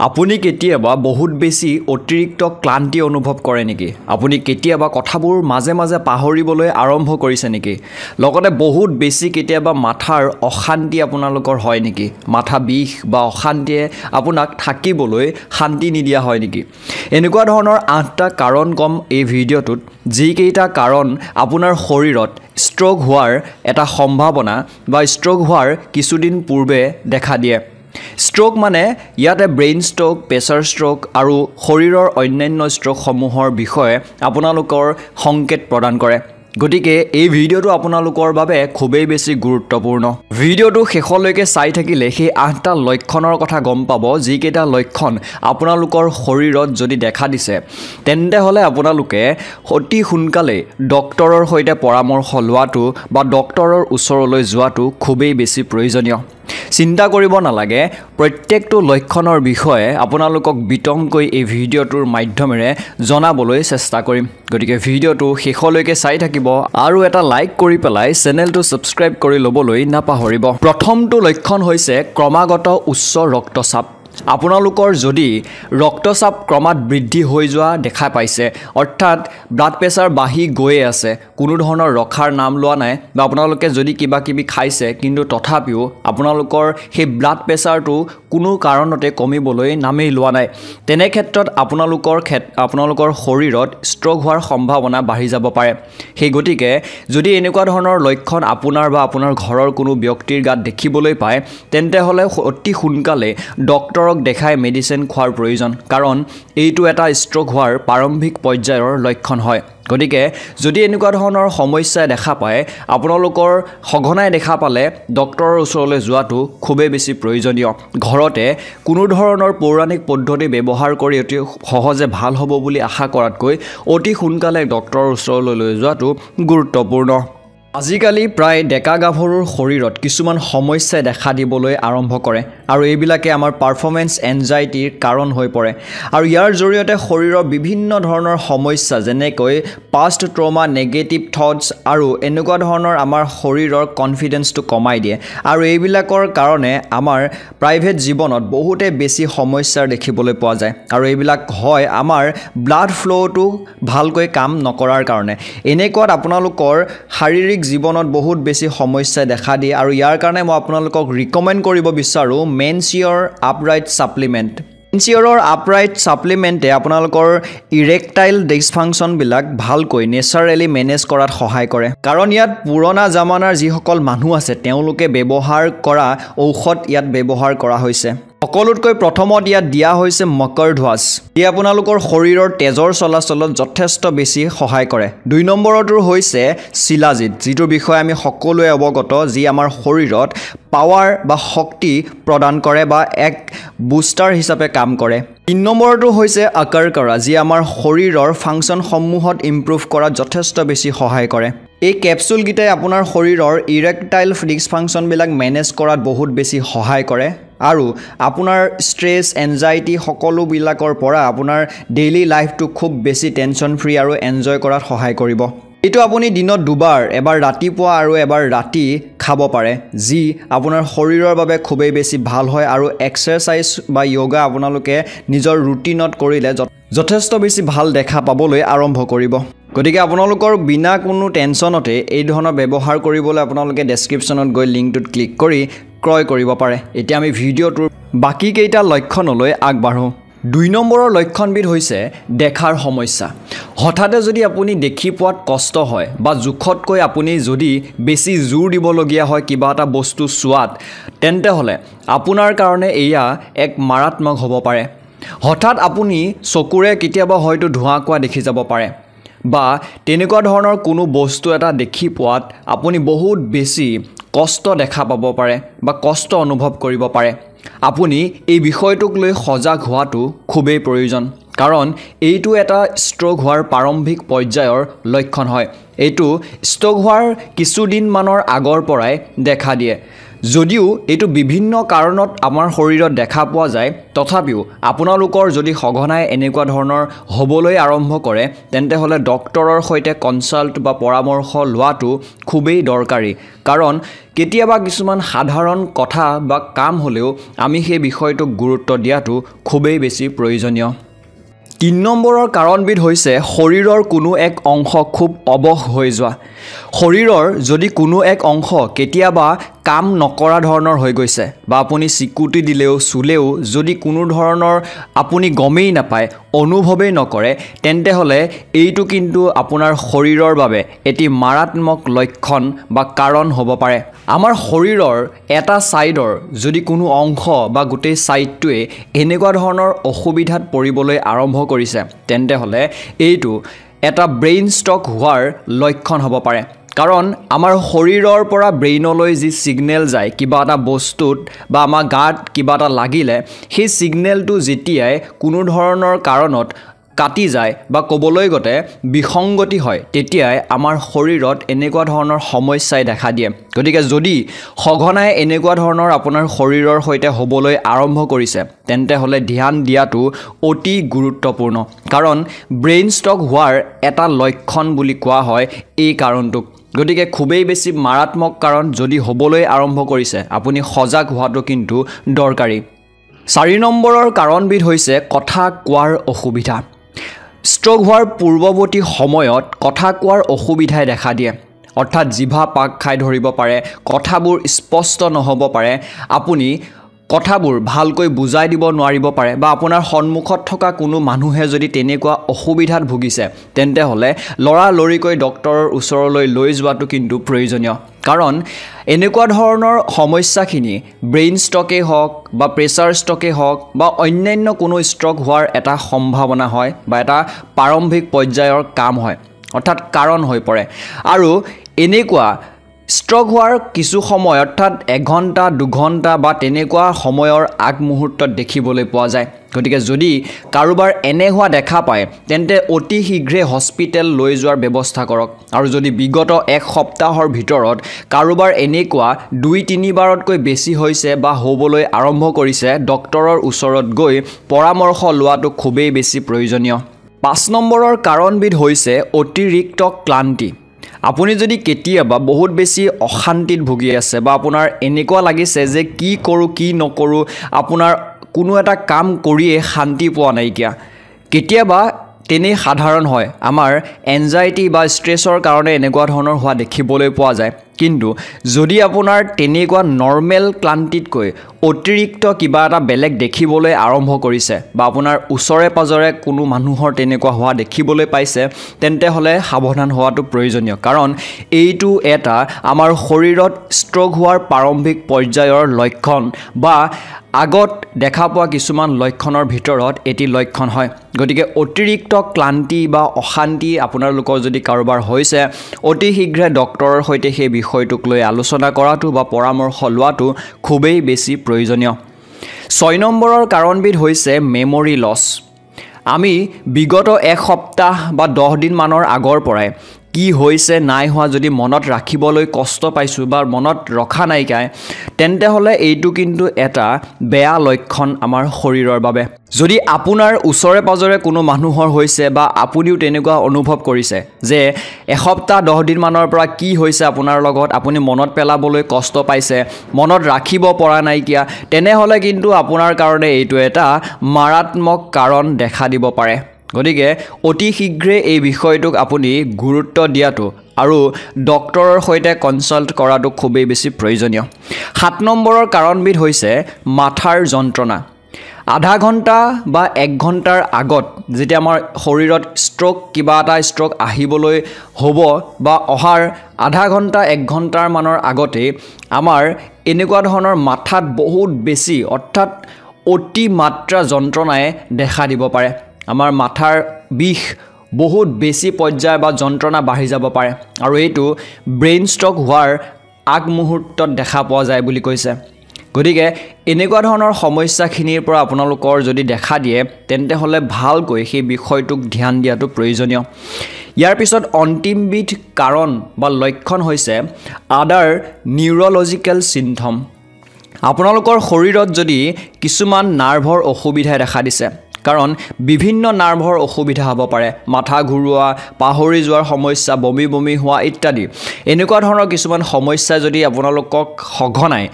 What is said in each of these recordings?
আপুনি কেতিয়াবা বহুত বেছি অতিৰিক্ত ক্লান্তি অনুভৱ কৰে নেকি? আপুনি কেতিয়াবা কথাবোৰ মাজে মাজে পাহৰিবলৈ আৰম্ভ কৰিছে নেকি? লগতে বহুত বেছি কেতিয়াবা মাথাৰ অশান্তি আপোনালোকৰ হয় নেকি? মাথা বিষ বা অশান্তিয়ে আপোনাক থাকিবলৈ শান্তি নিদিয়া হয় নেকি? এনেকুৱা ধৰণৰ 8টা কাৰণ কম এই ভিডিঅ'টোত, যিকেইটা কাৰণ আপোনাৰ শৰীৰত ষ্ট্ৰোক হোৱাৰ এটা সম্ভাৱনা বা ষ্ট্ৰোক হোৱাৰ কিছুদিন পূৰ্বে দেখা দিয়ে। ষ্ট্ৰোক মানে ইয়াতে ব্ৰেইন ষ্ট্ৰোক, প্ৰেছাৰ ষ্ট্ৰোক আৰু শৰীৰৰ অন্যান্য ষ্ট্ৰোকসমূহৰ বিষয়ে আপোনালোকৰ সংকেত প্ৰদান কৰে। গতিকে এই ভিডিঅ'টো আপোনালোকৰ বাবে খুবেই বেছি গুৰুত্বপূৰ্ণ। ভিডিঅ'টো শেষলৈকে চাই থাকিলে সেই 8টা লক্ষণৰ কথা গম পাব, যিকেইটা লক্ষণ আপোনালোকৰ শৰীৰত যদি দেখা দিছে তেন্তে হ'লে আপোনালোকে অতি সোনকালে ডক্তৰৰ সৈতে পৰামৰ্শ লোৱাটো বা ডক্তৰৰ ওচৰলৈ যোৱাটো খুবেই বেছি প্ৰয়োজনীয়। চিন্তা কৰিব নালাগে, প্ৰত্যেকটো লক্ষণৰ বিষয়ে আপোনালোকক বিতংকৈ এই ভিডিঅ'টোৰ মাধ্যমেৰে জনাবলৈ চেষ্টা কৰিম। গতিকে ভিডিঅ'টো শেষলৈকে চাই থাকিব আৰু এটা লাইক কৰি পেলাই চেনেলটো ছাবস্ক্ৰাইব কৰি ল'বলৈ নাপাহৰিব। প্ৰথমটো লক্ষণ হৈছে ক্ৰমাগত উচ্চ ৰক্তচাপ। আপোনালোকৰ যদি ৰক্তচাপ ক্ৰমাৎ বৃদ্ধি হৈ যোৱা দেখা পাইছে, অৰ্থাৎ ব্লাড প্ৰেছাৰ বাঢ়ি গৈয়ে আছে, কোনো ধৰণৰ ৰখাৰ নাম লোৱা নাই, বা আপোনালোকে যদি কিবা কিবি খাইছে কিন্তু তথাপিও আপোনালোকৰ সেই ব্লাড প্ৰেছাৰটো কোনো কাৰণতে কমিবলৈ নামেই লোৱা নাই, তেনে ক্ষেত্ৰত আপোনালোকৰ শৰীৰত ষ্ট্ৰোক হোৱাৰ সম্ভাৱনা বাঢ়ি যাব পাৰে। সেই গতিকে যদি এনেকুৱা ধৰণৰ লক্ষণ আপোনাৰ বা আপোনাৰ ঘৰৰ কোনো ব্যক্তিৰ গাত দেখিবলৈ পায় তেন্তে হ'লে অতি সোনকালে ডক্তৰক দেখাই মেডিচিন খোৱাৰ প্ৰয়োজন, কাৰণ এইটো এটা ষ্ট্ৰোক হোৱাৰ প্ৰাৰম্ভিক পৰ্যায়ৰ লক্ষণ হয়। গতিকে যদি এনেকুৱা ধৰণৰ সমস্যাই দেখা পায়, আপোনালোকৰ সঘনাই দেখা পালে ডক্তৰৰ ওচৰলৈ যোৱাটো খুবেই বেছি প্ৰয়োজনীয়। ঘৰতে কোনো ধৰণৰ পৌৰাণিক পদ্ধতি ব্যৱহাৰ কৰি অতি সহজে ভাল হ'ব বুলি আশা কৰাতকৈ অতি সোনকালে ডক্তৰৰ ওচৰলৈ লৈ যোৱাটো গুৰুত্বপূৰ্ণ। আজিকালি প্ৰায় ডেকা গাভৰুৰ শৰীৰত কিছুমান সমস্যাই দেখা দিবলৈ আৰম্ভ কৰে আৰু এইবিলাকে আমাৰ পাৰফৰ্মেন্স এনজাইটিৰ কাৰণ হৈ পৰে, আৰু ইয়াৰ জৰিয়তে শৰীৰৰ বিভিন্ন ধৰণৰ সমস্যা যেনেকৈ পাষ্ট ট্ৰমা, নেগেটিভ থটছ আৰু এনেকুৱা ধৰণৰ আমাৰ শৰীৰৰ কনফিডেন্সটো কমাই দিয়ে, আৰু এইবিলাকৰ কাৰণে আমাৰ প্ৰাইভেট জীৱনত বহুতে বেছি সমস্যাৰ দেখিবলৈ পোৱা যায়, আৰু এইবিলাক হয় আমাৰ ব্লাড ফ্ল'টো ভালকৈ কাম নকৰাৰ কাৰণে। এনেকুৱাত আপোনালোকৰ শাৰীৰিক জীৱনত বহুত বেছি সমস্যাই দেখা দিয়ে, আৰু ইয়াৰ কাৰণে মই আপোনালোকক ৰিকমেণ্ড কৰিব বিচাৰোঁ মেনচিয়ৰ আপৰাইট ছাপ্লিমেণ্ট। মেনচিয়ৰৰ আপৰাইট ছাপ্লিমেণ্টে আপোনালোকৰ ইৰেক্টাইল ডিছফাংচনবিলাক ভালকৈ নেচাৰেলি মেনেজ কৰাত সহায় কৰে, কাৰণ ইয়াত পুৰণা জামানাৰ যিসকল মানুহ আছে তেওঁলোকে ব্যৱহাৰ কৰা ঔষধ ইয়াত ব্যৱহাৰ কৰা হৈছে। সকলোতকৈ প্ৰথমত ইয়াত দিয়া হৈছে মকৰধ্বজ। ই আপোনালোকৰ শৰীৰৰ তেজৰ চলাচলত যথেষ্ট বেছি সহায় কৰে। 2 নম্বৰটো হৈছে শিলাজিৎ, যিটোৰ বিষয়ে আমি সকলোৱে অৱগত, যি আমাৰ শৰীৰত পাৱাৰ বা শক্তি প্ৰদান কৰে বা এক বুষ্টাৰ হিচাপে কাম কৰে। 3 নম্বৰটো হৈছে আকৰকৰা, যি আমাৰ শৰীৰৰ ফাংচনসমূহত ইম্প্ৰুভ কৰাত যথেষ্ট বেছি সহায় কৰে। এই কেপচুলকেইটাই আপোনাৰ শৰীৰৰ ইৰেক্টাইল ডিছফাংচনবিলাক মেনেজ কৰাত বহুত বেছি সহায় কৰে, আৰু আপোনাৰ ষ্ট্ৰেছ, এনজাইটি সকলোবিলাকৰ পৰা আপোনাৰ ডেইলি লাইফটো খুব বেছি টেনশ্যন ফ্ৰী আৰু এনজয় কৰাত সহায় কৰিব। এইটো আপুনি দিনত 2 বাৰ, এবাৰ ৰাতিপুৱা আৰু এবাৰ ৰাতি খাব পাৰে, যি আপোনাৰ শৰীৰৰ বাবে খুবেই বেছি ভাল হয়, আৰু এক্সাৰচাইজ বা য়োগা আপোনালোকে নিজৰ ৰুটিনত কৰিলে যথেষ্ট বেছি ভাল দেখা পাবলৈ আৰম্ভ কৰিব। গতিকে আপোনালোকৰ বিনা কোনো টেনশ্যনতে এই ধৰণৰ ব্যৱহাৰ কৰিবলৈ আপোনালোকে ডেছক্ৰিপশ্যনত গৈ লিংকটোত ক্লিক কৰি ক্ৰয় কৰিব পাৰে। এতিয়া আমি ভিডিঅ'টোৰ বাকী কেইটা লক্ষণলৈ আগবাঢ়োঁ। 2 নম্বৰৰ লক্ষণবিধ হৈছে দেখাৰ সমস্যা। হঠাতে যদি আপুনি দেখি পোৱাত কষ্ট হয় বা জোখতকৈ আপুনি যদি বেছি জোৰ দিবলগীয়া হয় কিবা এটা বস্তু চোৱাত, তেন্তে হ'লে আপোনাৰ কাৰণে এয়া এক মাৰাত্মক হ'ব পাৰে। হঠাৎ আপুনি চকুৰে কেতিয়াবা হয়তো ধোঁৱা কোৱা দেখি যাব পাৰে, বা তেনেকুৱা ধৰণৰ কোনো বস্তু এটা দেখি পোৱাত আপুনি বহুত বেছি কষ্ট দেখা পাব পাৰে বা কষ্ট অনুভৱ কৰিব পাৰে। আপুনি এই বিষয়টোক লৈ সজাগ হোৱাটো খুবেই প্ৰয়োজন, কাৰণ এইটো এটা ষ্ট্ৰোক হোৱাৰ প্ৰাৰম্ভিক পৰ্যায়ৰ লক্ষণ হয়। এইটো ষ্ট্ৰোক হোৱাৰ কিছুদিনমানৰ আগৰ পৰাই দেখা দিয়ে। যদিও এইটো বিভিন্ন কাৰণত আমাৰ শৰীৰত দেখা পোৱা যায় তথাপিও আপোনালোকৰ যদি সঘনাই এনেকুৱা ধৰণৰ হ'বলৈ আৰম্ভ কৰে তেন্তে হ'লে ডক্টৰৰ সৈতে কনসাল্ট বা পৰামৰ্শ লোৱাটো খুবেই দৰকাৰী কাৰণ কেতিয়াবা কিছুমান সাধাৰণ কথা বা কাম হ'লেও আমি সেই বিষয়টোক গুৰুত্ব দিয়াটো খুবেই বেছি প্ৰয়োজনীয় 3 নম্বৰৰ কাৰণবিধ হৈছে শৰীৰৰ কোনো এক অংশ খুব অবশ হৈ যোৱা শৰীৰৰ যদি কোনো এক অংশ কেতিয়াবা কাম নকৰা ধৰণৰ হৈ গৈছে বা আপুনি চিকুটি দিলেও চুলেও যদি কোনো ধৰণৰ আপুনি গমেই নাপায় অনুভৱেই নকৰে তেন্তে হলে এইটো কিন্তু আপোনাৰ শৰীৰৰ বাবে এটি মাৰাত্মক লক্ষণ বা কাৰণ হ'ব পাৰে আমাৰ শৰীৰৰ এটা সাইডৰ যদি কোনো অংশ বা গোটেই সাইডটোৱে এনেকুৱা ধৰণৰ অসুবিধাত পৰিবলৈ আৰম্ভ কৰিছে তেন্তে হলে এইটো এটা ব্ৰেইন ষ্ট্ৰক হোৱাৰ লক্ষণ হ'ব পাৰে কাৰণ আমাৰ শৰীৰৰ পৰা ব্ৰেইনলৈ যি সিগনেল যায় কিবা এটা বস্তুত বা আমাৰ গাত কিবা এটা লাগিলে সেই সিগনেলটো যেতিয়াই কোনো ধৰণৰ কাৰণত কাটি যায় বা কবলৈ গতে বিসংগতি হয় তেতিয়াই আমাৰ শৰীৰত এনেকুৱা ধৰণৰ সমস্যাই দেখা দিয়ে গতিকে যদি সঘনাই এনেকুৱা ধৰণৰ আপোনাৰ শৰীৰৰ সৈতে হ'বলৈ আৰম্ভ কৰিছে তেন্তে হলে ধ্যান দিয়াটো অতি গুৰুত্বপূৰ্ণ কাৰণ ব্ৰেইন ষ্ট্ৰক হোৱাৰ এটা লক্ষণ বুলি কোৱা হয় এই কাৰণটোক গতিকে খুবেই বেছি মাৰাত্মক কাৰণ যদি হ'বলৈ আৰম্ভ কৰিছে আপুনি সজাগ হোৱাটো কিন্তু দৰকাৰী 4 নম্বৰৰ কাৰণবিধ হৈছে কথা কোৱাৰ অসুবিধা ষ্ট্ৰক হোৱাৰ পূৰ্বৱৰ্তী সময়ত কথা কোৱাৰ অসুবিধাই দেখা দিয়ে অৰ্থাৎ জিভা পাক খাই ধৰিব পাৰে কথাবোৰ স্পষ্ট নহ'ব পাৰে আপুনি কথাবোৰ ভালকৈ বুজাই দিব নোৱাৰিব পাৰে বা আপোনাৰ সন্মুখত থকা কোনো মানুহে যদি তেনেকুৱা অসুবিধাত ভুগিছে তেন্তে হলে লৰালৰিকৈ ডক্টৰৰ ওচৰলৈ লৈ যোৱাটো কিন্তু প্ৰয়োজনীয় কাৰণ এনেকুৱা ধৰণৰ সমস্যাখিনি ব্ৰেইন ষ্ট্ৰকে হওক বা প্ৰেছাৰ ষ্ট্ৰকে হওক বা অন্যান্য কোনো ষ্ট্ৰক হোৱাৰ এটা সম্ভাৱনা হয় বা এটা প্ৰাৰম্ভিক পৰ্যায়ৰ কাম হয় অৰ্থাৎ কাৰণ হৈ পৰে আৰু এনেকুৱা ষ্ট্ৰক হোৱাৰ কিছু সময় অৰ্থাৎ 1 ঘণ্টা 2 ঘণ্টা বা তেনেকুৱা সময়ৰ আগমুহূৰ্তত দেখিবলৈ পোৱা যায় গতিকে যদি কাৰোবাৰ এনে হোৱা দেখা পায় তেন্তে অতি শীঘ্ৰে হস্পিটেল লৈ যোৱাৰ ব্যৱস্থা কৰক আৰু যদি বিগত 1 সপ্তাহৰ ভিতৰত কাৰোবাৰ এনেকুৱা 2-3 বাৰতকৈ বেছি হৈছে বা হ'বলৈ আৰম্ভ কৰিছে ডক্টৰৰ ওচৰত গৈ পৰামৰ্শ লোৱাটো খুবেই বেছি প্ৰয়োজনীয় 5 নম্বৰৰ কাৰণবিধ হৈছে অতিৰিক্ত ক্লান্তি আপুনি যদি কেতিয়াবা বহুত বেছি অশান্তিত ভুগি আছে বা আপোনাৰ এনেকুৱা লাগিছে যে কি কৰো কি নকৰো আপোনাৰ কোনো এটা কাম কৰিয়ে শান্তি পোৱা নাইকিয়া কেতিয়াবা তেনে সাধাৰণ হয় আমাৰ এনজাইটি বা ষ্ট্ৰেছৰ কাৰণে এনেকুৱা ধৰণৰ হোৱা দেখিবলৈ পোৱা যায় কিন্তু যদি আপোনাৰ তেনেকুৱা নৰ্মেল ক্লান্তিতকৈ অতিৰিক্ত কিবা এটা বেলেগ দেখিবলৈ আৰম্ভ কৰিছে বা আপোনাৰ ওচৰে পাজৰে কোনো মানুহৰ তেনেকুৱা হোৱা দেখিবলৈ পাইছে তেন্তে হলে সাৱধান হোৱাটো প্ৰয়োজনীয় কাৰণ এইটো এটা আমাৰ শৰীৰত ষ্ট্ৰক হোৱাৰ প্ৰাৰম্ভিক পৰ্যায়ৰ লক্ষণ বা আগত দেখা পোৱা কিছুমান লক্ষণৰ ভিতৰত এটি লক্ষণ হয় গতিকে অতিৰিক্ত ক্লান্তি বা অশান্তি আপোনালোকৰ যদি কাৰোবাৰ হৈছে অতি শীঘ্ৰে ডক্টৰৰ সৈতে সেই বিষয়টোক লৈ আলোচনা কৰাটো বা পৰামৰ্শ লোৱাটো খুবেই বেছি প্ৰয়োজনীয় 6 নম্বৰৰ কাৰণবিধ হৈছে মেমৰি লছ আমি বিগত 1 সপ্তাহ বা 10 দিন মানৰ আগৰ পৰাই কি হৈছে নাই হোৱা যদি মনত ৰাখিবলৈ কষ্ট পাইছো বা মনত ৰখা নাইকায় তেন্তে হলে এইটো কিন্তু এটা বেয়া লক্ষণ আমাৰ শৰীৰৰ বাবে যদি আপোনাৰ ওচৰে পাজৰে কোনো মানুহৰ হৈছে বা আপুনিও তেনেকুৱা অনুভৱ কৰিছে যে এসপ্তাহ 10 দিন মানৰ পৰা কি হৈছে আপোনাৰ লগত আপুনি মনত পেলাবলৈ কষ্ট পাইছে মনত ৰাখিব পৰা নাইকিয়া তেনেহলে কিন্তু আপোনাৰ কাৰণে এইটো এটা মাৰাত্মক কাৰণ দেখা দিব পাৰে গতিকে অতি শীঘ্ৰে এই বিষয়টোক আপুনি গুৰুত্ব দিয়াটো আৰু ডক্টৰৰ সৈতে কনসাল্ট কৰাটো খুবেই বেছি প্ৰয়োজনীয় 7 নম্বৰৰ কাৰণবিধ হৈছে মাথাৰ যন্ত্ৰণা আধা ঘণ্টা বা 1 ঘণ্টাৰ আগত যেতিয়া আমাৰ শৰীৰত ষ্ট্ৰক কিবা এটা ষ্ট্ৰক আহিবলৈ হ'ব বা অহাৰ আধা ঘণ্টা 1 ঘণ্টাৰ মানৰ আগতে আমাৰ এনেকুৱা ধৰণৰ মাথাত বহুত বেছি অৰ্থাৎ অতি মাত্ৰা যন্ত্ৰণাই দেখা দিব পাৰে আমাৰ মাথাৰ বিষ বহুত বেছি পৰ্যায় বা যন্ত্ৰণা বাঢ়ি যাব পাৰে আৰু এইটো ব্ৰেইন ষ্ট্ৰক হোৱাৰ আগমুহূৰ্তত দেখা পোৱা যায় বুলি কৈছে গতিকে এনেকুৱা ধৰণৰ সমস্যাখিনিৰ পৰা আপোনালোকৰ যদি দেখা দিয়ে তেন্তে হলে ভালকৈ সেই বিষয়টোক ধ্যান দিয়াটো প্ৰয়োজনীয় ইয়াৰ পিছত অন্তিমবিধ কাৰণ বা লক্ষণ হৈছে আদাৰ নিউৰলজিক্যাল সিম্পটম আপোনালোকৰ শৰীৰত যদি কিছুমান নাৰ্ভৰ অসুবিধাই দেখা দিছে কাৰণ বিভিন্ন নাৰ্ভৰ অসুবিধা হ'ব পাৰে মাথা ঘূৰোৱা পাহৰি যোৱাৰ সমস্যা বমি বমি হোৱা ইত্যাদি এনেকুৱা ধৰণৰ কিছুমান সমস্যা যদি আপোনালোকক সঘনাই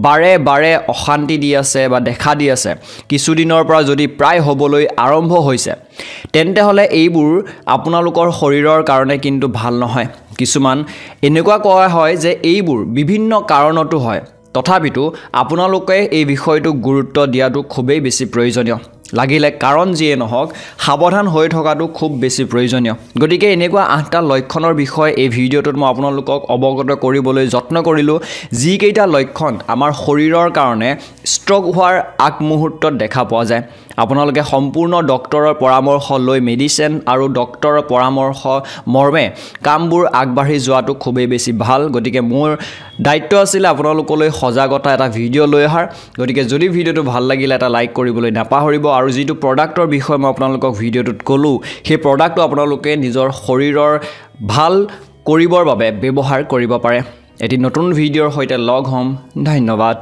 বাৰে বাৰে অশান্তি দি আছে বা দেখা দি আছে কিছুদিনৰ পৰা যদি প্ৰায় হ'বলৈ আৰম্ভ হৈছে তেন্তে হ'লে এইবোৰ আপোনালোকৰ শৰীৰৰ কাৰণে কিন্তু ভাল নহয় কিছুমান এনেকুৱা কোৱা হয় যে এইবোৰ বিভিন্ন কাৰণতো হয় তথাপিতো আপোনালোকে এই বিষয়টোক গুৰুত্ব দিয়াটো খুবেই বেছি প্ৰয়োজনীয় লাগিলে কাৰণ যিয়ে নহওক সাৱধান হৈ থকাটো খুব বেছি প্ৰয়োজনীয় গতিকে এনেকুৱা 8টা লক্ষণৰ বিষয়ে এই ভিডিঅ'টোত মই আপোনালোকক অৱগত কৰিবলৈ যত্ন কৰিলোঁ যি কেইটা লক্ষণ আমাৰ শৰীৰৰ কাৰণে ষ্ট্ৰোক হোৱাৰ আগমুহূৰ্তত দেখা পোৱা যায় আপোনালোকে সম্পূৰ্ণ ডক্টৰৰ পৰামৰ্শ লৈ মেডিচিন আৰু ডক্টৰৰ পৰামৰ্শ মৰ্মে কামবোৰ আগবাঢ়ি যোৱাটো খুবেই বেছি ভাল গতিকে মোৰ দায়িত্ব আছিল আপোনালোকলৈ সজাগতা এটা ভিডিঅ' লৈ অহাৰ গতিকে যদি ভিডিঅ'টো ভাল লাগিলে এটা লাইক কৰিবলৈ নাপাহৰিব আৰু যিটো প্ৰডাক্টৰ বিষয়ে মই আপোনালোকক ভিডিঅ'টোত ক'লোঁ সেই প্ৰডাক্টটো আপোনালোকে নিজৰ শৰীৰৰ ভাল কৰিবৰ বাবে ব্যৱহাৰ কৰিব পাৰে এটি নতুন ভিডিঅ'ৰ সৈতে লগ হ'ম ধন্যবাদ